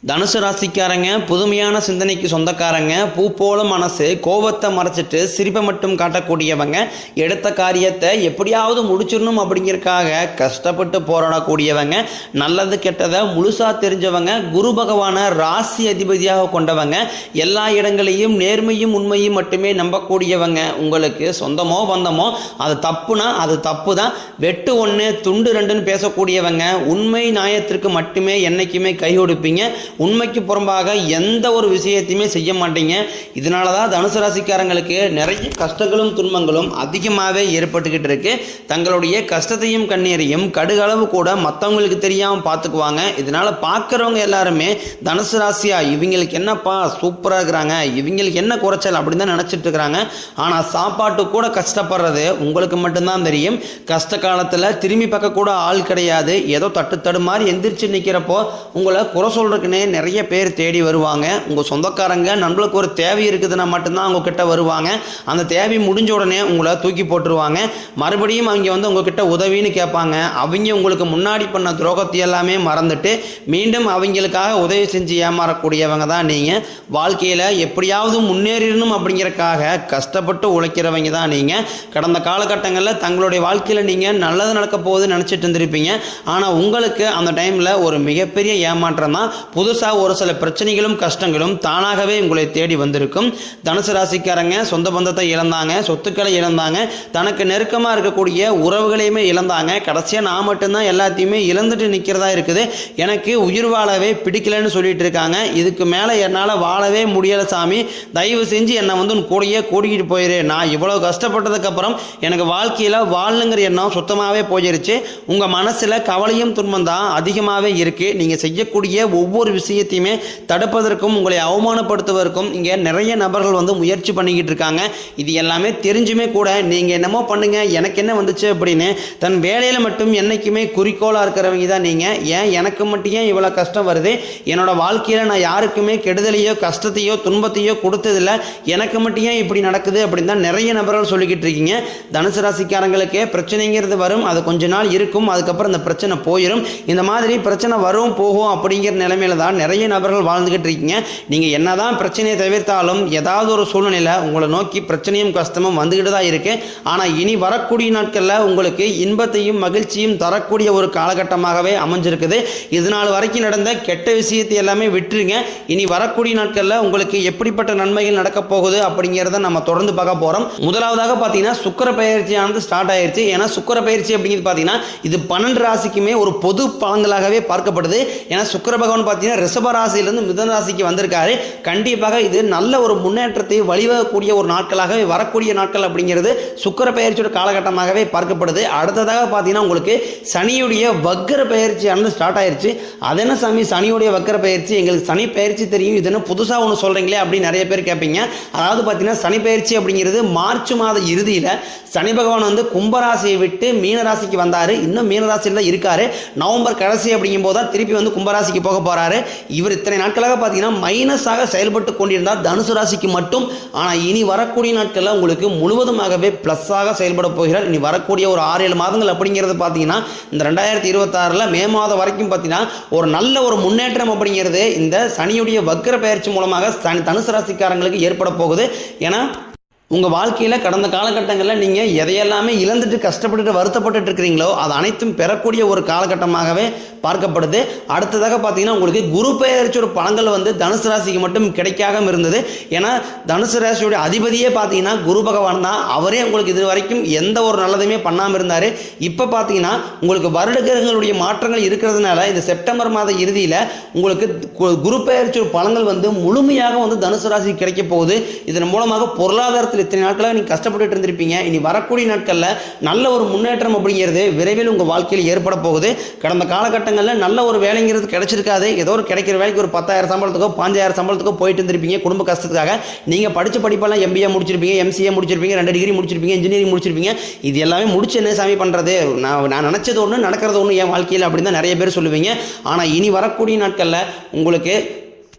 தனுசு ராசிக்காரங்க புதுமையான சிந்தனைக்கு சொந்தக்காரங்க, பூ போல மனசு, கோபத்தை மறைச்சிட்டு சிரிப்பை மட்டும் காட்டக்கூடியவங்க, எடுத்த காரியத்தை எப்படியாவது முடிச்சிடணும் அப்படிங்கிறதுக்காக கஷ்டப்பட்டு போராடக்கூடியவங்க, நல்லது கெட்டதை முழுசா தெரிஞ்சவங்க, குரு பகவானை ராசி அதிபதியாக கொண்டவங்க, எல்லா இடங்களையும் நேர்மையும் உண்மையும் மட்டுமே நம்பக்கூடியவங்க. உங்களுக்கு சொந்தமோ பந்தமோ அது தப்புனா அது தப்பு தான், வெட்டு ஒன்று துண்டு ரெண்டுன்னு பேசக்கூடியவங்க, உண்மை நியாயத்திற்கு மட்டுமே என்னைக்குமே கை கொடுப்பீங்க, உண்மைக்கு புறம்பாக எந்த ஒரு விஷயத்தையுமே செய்ய மாட்டீங்க. இதனால தான் தனுசு ராசிக்காரங்களுக்கு நிறைய கஷ்டங்களும் துன்பங்களும் அதிகமாகவே ஏற்பட்டுக்கிட்டு இருக்கு. தங்களுடைய கஷ்டத்தையும் கண்ணீரையும் கடுகளவு கூட மற்றவங்களுக்கு தெரியாமல் பார்த்துக்குவாங்க. இதனால பார்க்குறவங்க எல்லாருமே தனுசு ராசியா இவங்களுக்கு என்னப்பா சூப்பராக இருக்கிறாங்க, இவங்களுக்கு என்ன குறைச்சல் அப்படின்னு தான் நினச்சிட்டு இருக்கிறாங்க. ஆனால் சாப்பாட்டு கூட கஷ்டப்படுறது உங்களுக்கு மட்டும்தான் தெரியும். கஷ்ட காலத்தில் திரும்பி பார்க்க கூட ஆள் கிடையாது. ஏதோ தட்டு மாதிரி எந்திரிச்சு நிற்கிறப்போ உங்களை குறை சொல்றதுக்குன்னே நிறைய பேர் தேடி வருவாங்க. உங்கள் சொந்தக்காரங்க நம்மளுக்கு ஒரு தேவை இருக்குதுன்னா மட்டும்தான் உங்ககிட்ட வருவாங்க. அந்த தேவை முடிஞ்ச உடனே உங்களை தூக்கி போட்டுருவாங்க. மறுபடியும் அவங்க வந்து உங்ககிட்ட உதவின்னு கேட்பாங்க. அவங்க உங்களுக்கு முன்னாடி பண்ண துரோகத்தை எல்லாமே மறந்துட்டு மீண்டும் அவங்களுக்காக உதவி செஞ்சு ஏமாறக்கூடியவங்க தான் நீங்கள். வாழ்க்கையில் எப்படியாவது முன்னேறணும் அப்படிங்கிறக்காக கஷ்டப்பட்டு உழைக்கிறவங்க தான் நீங்கள். கடந்த காலகட்டங்களில் தங்களுடைய வாழ்க்கையில் நீங்கள் நல்லது நடக்க போகுதுன்னு நினச்சிட்டு இருந்திருப்பீங்க. ஆனால் உங்களுக்கு அந்த டைமில் ஒரு மிகப்பெரிய ஏமாற்றம் தான். புதுசாக ஒரு சில பிரச்சனைகளும் கஷ்டங்களும் தானாகவே உங்களை தேடி வந்திருக்கும். தனுசு ராசிக்காரங்க சொந்த பந்தத்தை இழந்தாங்க, சொத்துக்களை இழந்தாங்க, தனக்கு நெருக்கமாக இருக்கக்கூடிய உறவுகளையுமே இழந்தாங்க. கடைசியாக நான் மட்டும்தான் எல்லாத்தையுமே இழந்துட்டு நிற்கிறதா இருக்குது, எனக்கு உயிர் வாழவே பிடிக்கலன்னு சொல்லிட்டு இருக்காங்க. இதுக்கு மேலே என்னால் வாழவே முடியலை சாமி, தயவு செஞ்சு என்னை வந்து கூடையே கூட்டிகிட்டு போயிரு, நான் இவ்வளோ கஷ்டப்பட்டதுக்கப்புறம் எனக்கு வாழ்க்கையில் வாழணுங்கிற எண்ணம் சுத்தமாகவே போயிருச்சு. உங்கள் மனசில் கவலையும் துன்பம் தான் அதிகமாகவே இருக்குது. நீங்கள் செய்யக்கூடிய ஒவ்வொரு விஷயத்தையுமே தடுப்பதற்கும் உங்களை அவமானப்படுத்துவதற்கும் இங்கே நிறைய நபர்கள் வந்து முயற்சி பண்ணிக்கிட்டு இருக்காங்க. இது எல்லாமே தெரிஞ்சுமே கூட நீங்கள் என்னமோ பண்ணுங்க எனக்கு என்ன வந்துச்சு அப்படின்னு தன் வேலையில் மட்டும் என்னைக்குமே குறிக்கோளாக இருக்கிறவங்க தான் நீங்கள். ஏன் எனக்கு மட்டும் ஏன் இவ்வளோ கஷ்டம் வருது, என்னோட வாழ்க்கையில் நான் யாருக்குமே கெடுதலையோ கஷ்டத்தையோ துன்பத்தையோ கொடுத்ததில்லை, எனக்கு மட்டும் ஏன் இப்படி நடக்குது அப்படின்னு தான் நிறைய நபர்கள் சொல்லிக்கிட்டு இருக்கீங்க. தனுசு ராசிக்காரங்களுக்கே பிரச்சனைங்கிறது வரும், அது கொஞ்ச நாள் இருக்கும், அதுக்கப்புறம் இந்த பிரச்சனை போயிடும். இந்த மாதிரி பிரச்சனை வரும் போகும் அப்படிங்கிற நிலைமையில தான் நிறைய நபர்கள் வாழ்ந்துகிட்டு இருக்கீங்க. நீங்கள் என்னதான் பிரச்சனையை தவிர்த்தாலும் ஏதாவது ஒரு சூழ்நிலையில் உங்களை நோக்கி பிரச்சனையும் கஷ்டமும் வந்துக்கிட்டு தான் இருக்கு. ஆனால் இனி வரக்கூடிய நாட்களில் உங்களுக்கு இன்பத்தையும் மகிழ்ச்சியும் தரக்கூடிய ஒரு காலகட்டமாகவே அமைஞ்சிருக்குது. இது நாள் வரைக்கும் நடந்த கெட்ட விஷயத்தை எல்லாமே விட்டுருங்க. இனி வரக்கூடிய நாட்களில் உங்களுக்கு எப்படிப்பட்ட நன்மைகள் நடக்க போகுது அப்படிங்கிறத நம்ம தொடர்ந்து பார்க்க போகிறோம். முதலாவதாக பார்த்தீங்கன்னா சுக்கிர பயிற்சியானது ஸ்டார்ட் ஆயிடுச்சு. ஏன்னா சுக்கிர பயிற்சி அப்படிங்கிறது பார்த்தீங்கன்னா இது 12 ராசிக்குமே ஒரு பொது பலன்களாகவே பார்க்கப்படுது. ஏன்னா சுக்கிர பகவான் பார்த்தீங்கன்னா ரிஷப ராசியிலிருந்து மிதுன ராசிக்கு வந்திருக்காரு. கண்டிப்பாக இது நல்ல ஒரு முன்னேற்றத்தை வழிவகக்கூடிய ஒரு நாட்களாகவே வரக்கூடிய நாட்கள் அப்படிங்கிறது சுக்கிர பயிற்சியோட காலகட்டமாகவே பார்க்கப்படுது. அடுத்ததாக பார்த்தீங்கன்னா உங்களுக்கு சனியுடைய வக்கர பயிற்சியானது ஸ்டார்ட் ஆயிடுச்சு. அது என்ன சாமி சனியுடைய வக்கர பயிற்சி, எங்களுக்கு சனி பயிற்சி தெரியும், இது என்ன புதுசாக ஒன்று சொல்கிறீங்களே அப்படின்னு நிறைய பேர் கேட்பீங்க. அதாவது பார்த்தீங்கன்னா சனி பயிற்சி அப்படிங்கிறது மார்ச் மாத இறுதியில் சனி பகவான் வந்து கும்பராசியை விட்டு மீனராசிக்கு வந்தார். இன்னும் மீனராசியில் தான் இருக்காரு. நவம்பர் கடைசி அப்படிங்கும் போது தான் திருப்பி வந்து கும்பராசிக்கு போக போகிறாரு. இவர் இத்தனை நாட்களாக பார்த்தீங்கன்னா மைனஸாக செயல்பட்டு கொண்டிருந்தார் தனுசு ராசிக்கு மட்டும். ஆனால் இனி வரக்கூடிய நாட்களில் உங்களுக்கு முழுவதுமாகவே ப்ளஸ்ஸாக செயல்பட போகிறார். இனி வரக்கூடிய ஒரு 6-7 மாதங்கள் அப்படிங்கிறது பார்த்தீங்கன்னா இந்த 2026 மே மாதம் வரைக்கும் பார்த்தீங்கன்னா ஒரு நல்ல ஒரு முன்னேற்றம் அப்படிங்கிறது இந்த சனியுடைய வக்கர பயிற்சி மூலமாக தனுசு ராசிக்காரங்களுக்கு ஏற்பட போகுது. ஏன்னா உங்கள் வாழ்க்கையில் கடந்த காலகட்டங்களில் நீங்கள் எதையெல்லாமே இழந்துட்டு கஷ்டப்பட்டுட்டு வருத்தப்பட்டு இருக்கிறீங்களோ அது அனைத்தும் பெறக்கூடிய ஒரு காலகட்டமாகவே பார்க்கப்படுது. அடுத்ததாக பார்த்தீங்கன்னா உங்களுக்கு குரு பெயர்ச்சியோட பலன்கள் வந்து தனுசு ராசிக்கு மட்டும் கிடைக்காம இருந்தது. ஏன்னா தனுசு ராசியோட அதிபதியே பார்த்தீங்கன்னா குரு பகவான் தான். அவரே உங்களுக்கு இது வரைக்கும் எந்த ஒரு நல்லதுமே பண்ணாமல் இருந்தார். இப்போ பார்த்தீங்கன்னா உங்களுக்கு வருட கிரகங்களுடைய மாற்றங்கள் இருக்கிறதுனால இந்த செப்டம்பர் மாத இறுதியில் உங்களுக்கு குரு பெயர்ச்சியோட பலன்கள் வந்து முழுமையாக வந்து தனுசு ராசிக்கு கிடைக்க போகுது. இதன் மூலமாக பொருளாதாரத்தில் இத்தனை நாட்களாக நீங்கள் கஷ்டப்பட்டு இருந்திருப்பீங்க, இனி வரக்கூடிய நாட்களில் நல்ல ஒரு முன்னேற்றம் அப்படிங்கிறது விரைவில் உங்கள் வாழ்க்கையில் ஏற்பட போகுது. கடந்த காலகட்டங்களில் நல்ல ஒரு வேலைங்கிறது கிடைச்சிருக்காது. ஏதோ ஒரு கிடைக்கிற வேலைக்கு ஒரு 10,000 சம்பளத்துக்கோ 5,000 சம்பளத்துக்கோ போயிட்டு இருந்திருப்பீங்க குடும்ப கஷ்டத்துக்காக. நீங்கள் படித்த படிப்பெல்லாம் MBA முடிச்சிருப்பீங்க, MCA முடிச்சிருப்பீங்க, 2 டிகிரி முடிச்சிருப்பீங்க, இன்ஜினியரிங் முடிச்சிருப்பீங்க. இது எல்லாமே முடிச்சு என்ன சாமி பண்ணுறது, நான் நினச்சது ஒன்று நடக்கிறது ஒன்று என் வாழ்க்கையில் அப்படின்னு தான் நிறைய பேர் சொல்லுவீங்க. ஆனால் இனி வரக்கூடிய நாட்களில் உங்களுக்கு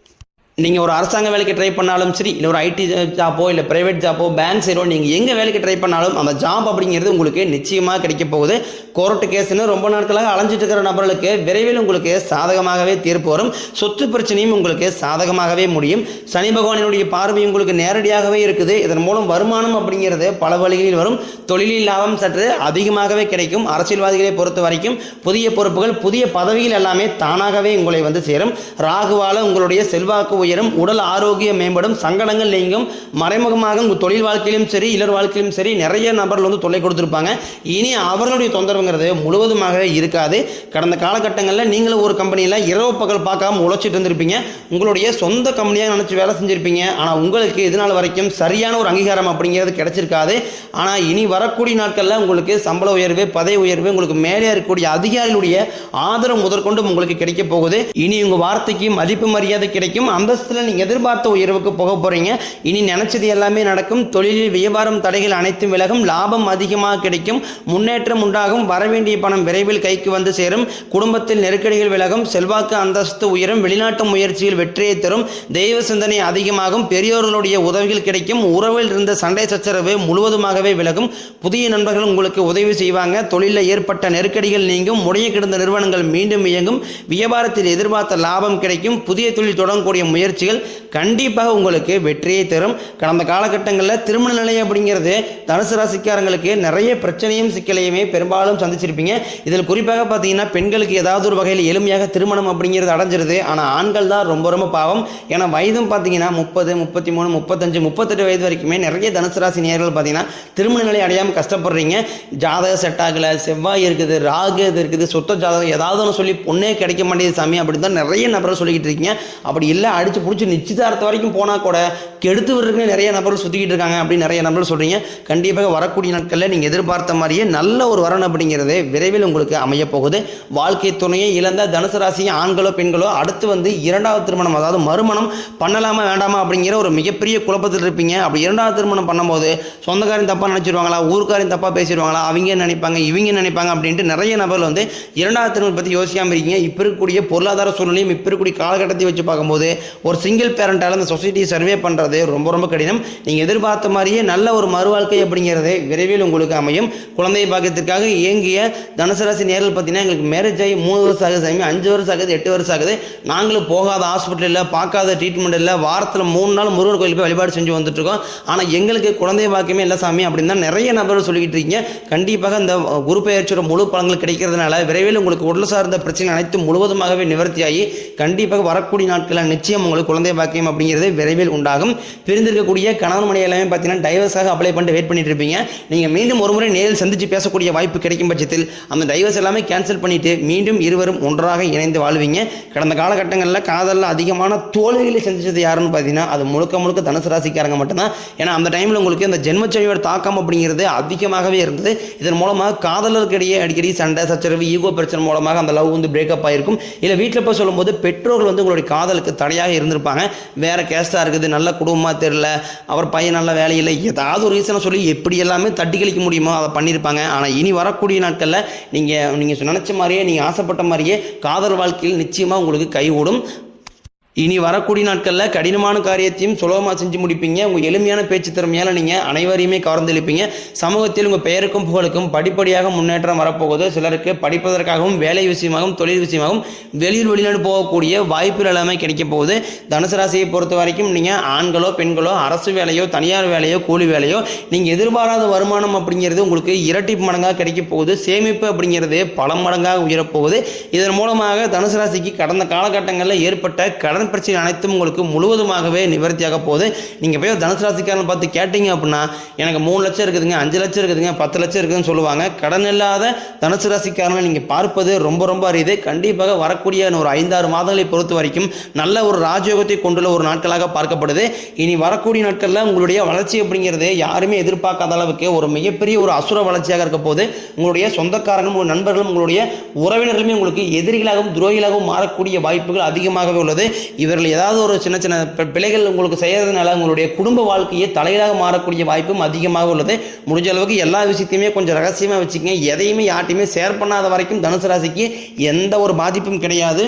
நீங்கள் ஒரு அரசாங்க வேலைக்கு ட்ரை பண்ணாலும் சரி, இல்லை ஒரு ஐடி ஜாப்போ, இல்லை பிரைவேட் ஜாப்போ, பேங்க் சைடோ, நீங்கள் எங்கே வேலைக்கு ட்ரை பண்ணாலும் அந்த ஜாப் அப்படிங்கிறது உங்களுக்கு நிச்சயமாக கிடைக்க போகுது. கோர்ட்டு கேஸ்ன்னு ரொம்ப நாட்களாக அலைஞ்சிட்டு இருக்கிற நபர்களுக்கு விரைவில் உங்களுக்கு சாதகமாகவே தீர்ப்பு வரும். சொத்து பிரச்சனையும் உங்களுக்கு சாதகமாகவே முடியும். சனி பகவானினுடைய பார்வை உங்களுக்கு நேரடியாகவே இருக்குது. இதன் மூலம் வருமானம் அப்படிங்கிறது பல வழிகளில் வரும். தொழிலில் லாபம் சற்று அதிகமாகவே கிடைக்கும். அரசியல்வாதிகளை பொறுத்த வரைக்கும் புதிய பொறுப்புகள், புதிய பதவிகள் எல்லாமே தானாகவே உங்களை வந்து சேரும். ராகுவால உங்களுடைய செல்வாக்கு உயரும், உடல் ஆரோக்கியம் மேம்படும், சங்கடங்கள் நீங்கும். மறைமுகமாக உங்கள் தொழில் வாழ்க்கையிலும் சரி, இல்லற வாழ்க்கையிலும் சரி நிறைய நபர்கள் வந்து தொல்லை கொடுத்துருப்பாங்க. இனி அவர்களுடைய தொந்தரவுங்கிறது முழுவதுமாகவே இருக்காது. கடந்த காலகட்டங்களில் நீங்களும் ஒரு கம்பெனியில் இரவு பகல் பார்க்காம உழைச்சிட்டு இருந்திருப்பீங்க. உங்களுடைய சொந்த கம்பெனியாக நினச்சி வேலை செஞ்சுருப்பீங்க. ஆனால் உங்களுக்கு இதனால் வரைக்கும் சரியான ஒரு அங்கீகாரம் அப்படிங்கிறது கிடைச்சிருக்காது. ஆனால் இனி வரக்கூடிய நாட்களில் உங்களுக்கு சம்பள உயர்வு, பதவி உயர்வு, உங்களுக்கு மேலே இருக்கக்கூடிய அதிகாரிகளுடைய ஆதரவு முதற்கொண்டு உங்களுக்கு கிடைக்க போகுது. இனி உங்கள் வார்த்தைக்கு மதிப்பு மரியாதை கிடைக்கும். அந்தஸ்தில் நீங்கள் எதிர்பார்த்த உயர்வுக்கு போக போகிறீங்க. இனி நினைச்சது எல்லாமே நடக்கும். தொழிலில் வியாபாரம் தடைகள் அனைத்தும் விலகும். லாபம் அதிகமாக கிடைக்கும். முன்னேற்றம் உண்டாகும். வரவேண்டிய பணம் விரைவில் கைக்கு வந்து சேரும். குடும்பத்தில் நெருக்கடிகள் விலகும். செல்வாக்கு அந்தஸ்து உயரும். வெளிநாட்டு முயற்சியில் வெற்றியை தரும். தெய்வ சிந்தனை அதிகமாகும். பெரியோர்களுடைய உதவிகள் கிடைக்கும். உறவில் இருந்த சண்டை சச்சரவு முழுவதுமாகவே விலகும். புதிய நண்பர்கள் உங்களுக்கு உதவி செய்வாங்க. தொழிலில் ஏற்பட்ட நெருக்கடிகள் நீங்கும். முடைய கிடந்த நிறுவனங்கள் மீண்டும் இயங்கும். வியாபாரத்தில் எதிர்பார்த்த லாபம் கிடைக்கும். புதிய தொழில் தொடங்கக்கூடிய முயற்சிகள் கண்டிப்பாக உங்களுக்கு வெற்றியை தரும். கடந்த காலகட்டங்களில் திருமண நிலை அப்படிங்கிறது தனுசு ராசிக்காரங்களுக்கு நிறைய பிரச்சனையும் சிக்கலையுமே பெரும்பாலும் சந்திச்சிருப்பீங்க. இதில் குறிப்பாக பார்த்தீங்கன்னா பெண்களுக்கு ஏதாவது ஒரு வகையில் எளிமையாக திருமணம் அப்படிங்கிறது அடைஞ்சிருது. ஆனால் ஆண்கள் தான் ரொம்ப ரொம்ப பாவம். ஏன்னா வயதும் பார்த்தீங்கன்னா 30, 33, 35, 38 வயது வரைக்குமே நிறைய தனுசு ராசி நேயர்கள் பார்த்தீங்கன்னா திருமண நிலை அடையாமல் கஷ்டப்படுறீங்க. ஜாதகம் செட் ஆகலை, செவ்வாய் இருக்குது, ராகு இது இருக்குது, சொத்த ஜாதகம் ஏதாவது ஒன்று சொல்லி பொண்ணே கிடைக்க மாட்டேங்குது சாமி அப்படின்னு தான் நிறைய நபர்கள் சொல்லிக்கிட்டு இருக்கீங்க. அப்படி இல்லை அடிச்சு பிடிச்சி நிச்சயதார்த்த வரைக்கும் போனால் கூட கெடுத்து விடுறதுக்குன்னு நிறைய நபர்கள் சுற்றிக்கிட்டு இருக்காங்க அப்படின்னு நிறைய நபர்கள் சொல்கிறீங்க. கண்டிப்பாக வரக்கூடிய நாட்களில் நீங்கள் எதிர்பார்த்த மாதிரியே நல்ல ஒரு வரன் அப்படிங்கிறது விரைவில் உங்களுக்கு அமைய போகுது. வாழ்க்கை துணையை இழந்த தனுசு ராசி ஆண்களோ பெண்களோ அடுத்து வந்து இரண்டாவது திருமணம், அதாவது மறுமணம் பண்ணலாமா வேண்டாமா அப்படிங்கிற ஒரு மிகப்பெரிய குழப்பத்தில் இருப்பீங்க. அப்படி இரண்டாவது திருமணம் பண்ணும்போது சொந்தக்காரையும் தப்பாக நினச்சிடுவாங்களா, ஊருக்காரையும் தப்பாக பேசிடுவாங்களா, அவங்க நினைப்பாங்க இவங்க நினைப்பாங்க அப்படின்ட்டு நிறைய நபர்கள் வந்து இரண்டாவது திருமணம் பற்றி யோசிக்காமல் இருக்கீங்க. இப்போ இருக்கக்கூடிய பொருளாதார சூழ்நிலையும் இப்போ இருக்கக்கூடிய காலகட்டத்தை வச்சு பார்க்கும்போது ஒரு சிங்கிள் பேரண்டால் அந்த சொசைட்டியை சர்வே பண்ணுறது ரொம்ப ரொம்ப கடினம். நீங்கள் எதிர்பார்த்த மாதிரியே நல்ல ஒரு மறுவாழ்க்கை அப்படிங்கிறது விரைவில் உங்களுக்கு அமையும். குழந்தை பாக்கியத்திற்காக இயங்கிய தனுசு ராசி நேரில் பார்த்தீங்கன்னா எங்களுக்கு மேரேஜ் ஆகி 3 வருஷம் ஆகுது சாமி, 5 வருஷம் ஆகுது, 8 வருஷம் ஆகுது, நாங்களும் போகாத ஹாஸ்பிட்டல் இல்லை, பார்க்காத ட்ரீட்மெண்ட் இல்லை, வாரத்தில் 3 நாள் முருகன் கோயிலுக்கு வழிபாடு செஞ்சு வந்துட்டு இருக்கோம், ஆனால் எங்களுக்கு குழந்தை பாக்கியமே இல்லை சாமி அப்படின்னு தான் நிறைய நபர்கள் சொல்லிக்கிட்டு இருக்கீங்க. கண்டிப்பாக இந்த குரு பெயர்ச்சியோட முழு பலன்கள் கிடைக்கிறதுனால விரைவில் உங்களுக்கு உடல் சார்ந்த பிரச்சனை அனைத்தும் முழுவதுமாகவே நிவர்த்தியாகி கண்டிப்பாக வரக்கூடிய நாட்களில் நிச்சயம் உங்களுக்கு குழந்தை பாக்கியம் அப்படிங்கிறது விரைவில் உண்டாகும். பிரிந்திருக்கக்கூடிய கணவன் மனைவி எல்லாமே பார்த்தீங்கன்னா டைவர்ஸாக அப்ளை பண்ணிட்டு வெயிட் பண்ணிட்டு இருப்பீங்க. நீங்கள் மீண்டும் ஒரு முறை நேரில் சந்தித்து பேசக்கூடிய வாய்ப்பு கிடைக்கும் பட்சத்தில் அந்த டைவர்ஸ் எல்லாமே கேன்சல் பண்ணிட்டு மீண்டும் இருவரும் ஒன்றாக இணைந்து வாழ்வீங்க. கடந்த காலகட்டங்களில் காதலில் அதிகமான தோல்விகளை சந்திச்சது யாருன்னு பார்த்தீங்கன்னா அது முழுக்க முழுக்க தனுசு ராசிக்காரங்க மட்டும்தான். ஏன்னா அந்த டைமில் உங்களுக்கு இந்த ஜென்மச்சனியோட தாக்கம் அப்படிங்கிறது அதிகமாகவே இருந்தது. இதன் மூலமாக காதலருக்கிடையே அடிக்கடி சண்டை சச்சரவு, ஈகோ பிரச்சனை மூலமாக அந்த லவ் வந்து பிரேக்கப் ஆகிருக்கும். இல்லை வீட்டில் போய் சொல்லும்போது பெற்றோர்கள் வந்து உங்களுடைய காதலுக்கு தடையாக இருந்திருப்பாங்க. வேற கேஸ்டாக இருக்குது, நல்ல குடும்பமாக தெரியல, அவர் பையன் நல்ல வேலையில், ஏதாவது ஒரு ரீசனை சொல்லி எப்படி எல்லாமே தட்டி கழிக்க முடியுமோ அதை பண்ணியிருப்பாங்க. ஆனால் இனி வரக்கூடிய நாட்களில் நீங்கள் நினச்ச மாதிரியே, நீங்கள் ஆசைப்பட்ட மாதிரியே காதல் வாழ்க்கையில் நிச்சயமாக உங்களுக்கு கைகூடும். இனி வரக்கூடிய நாட்களில் கடினமான காரியத்தையும் சுலபமாக செஞ்சு முடிப்பீங்க. உங்கள் எளிமையான பேச்சு திறமையால் நீங்கள் அனைவரையுமே கவர்ந்தெழுப்பீங்க. சமூகத்தில் உங்கள் பெயருக்கும் புகழுக்கும் படிப்படியாக முன்னேற்றம் வரப்போகுது. சிலருக்கு படிப்பதற்காகவும் வேலை விஷயமாகவும் தொழில் விஷயமாகவும் வெளிநாடு போகக்கூடிய வாய்ப்புகள் எல்லாமே கிடைக்க போகுது. தனுசு ராசியை பொறுத்த வரைக்கும் நீங்கள் ஆண்களோ பெண்களோ அரசு வேலையோ தனியார் வேலையோ கூலி வேலையோ நீங்கள் எதிர்பாராத வருமானம் அப்படிங்கிறது உங்களுக்கு இரட்டிப்பு மடங்காக கிடைக்க போகுது. சேமிப்பு அப்படிங்கிறது பல மடங்காக உயரப்போகுது. இதன் மூலமாக தனுசு ராசிக்கு கடந்த காலகட்டங்களில் ஏற்பட்ட கடன் பிரச்சனை அனைத்தும் உங்களுக்கு முழுவதுமாகவே நிவர்த்தியாக போகுது. நீங்கள் போய் தனுசு ராசிக்காரன் பார்த்து கேட்டீங்க அப்படின்னா எனக்கு 3 லட்சம் இருக்குதுங்க, 5 லட்சம் இருக்குதுங்க, 10 லட்சம் இருக்குதுன்னு சொல்லுவாங்க. கடன் இல்லாத தனுசு ராசிக்காரனை நீங்கள் பார்ப்பது ரொம்ப ரொம்ப அரிது. கண்டிப்பாக வரக்கூடிய ஒரு 5-6 மாதங்களை பொறுத்த வரைக்கும் நல்ல ஒரு ராஜயோகத்தை கொண்டுள்ள ஒரு நாட்களாக பார்க்கப்படுது. இனி வரக்கூடிய நாட்களில் உங்களுடைய வளர்ச்சி அப்படிங்கிறது யாருமே எதிர்பார்க்காத அளவுக்கு ஒரு மிகப்பெரிய ஒரு அசுர வளர்ச்சியாக இருக்க போது. உங்களுடைய சொந்தக்காரங்களும் உங்கள் நண்பர்களும் உங்களுடைய உறவினர்களுமே உங்களுக்கு எதிரிகளாகவும் துரோகிகளாகவும் மாறக்கூடிய வாய்ப்புகள் அதிகமாகவே உள்ளது. இவர்கள் ஏதாவது ஒரு சின்ன சின்ன பிழைகள் உங்களுக்கு செய்யறதுனால உங்களுடைய குடும்ப வாழ்க்கையை தலையிலாக மாறக்கூடிய வாய்ப்பும் அதிகமாக உள்ளது. முடிஞ்ச அளவுக்கு எல்லா விஷயத்தையுமே கொஞ்சம் ரகசியமாக வச்சுக்கங்க. எதையுமே யார்ட்டையுமே ஷேர் பண்ணாத வரைக்கும் தனுசு ராசிக்கு எந்த ஒரு பாதிப்பும் கிடையாது.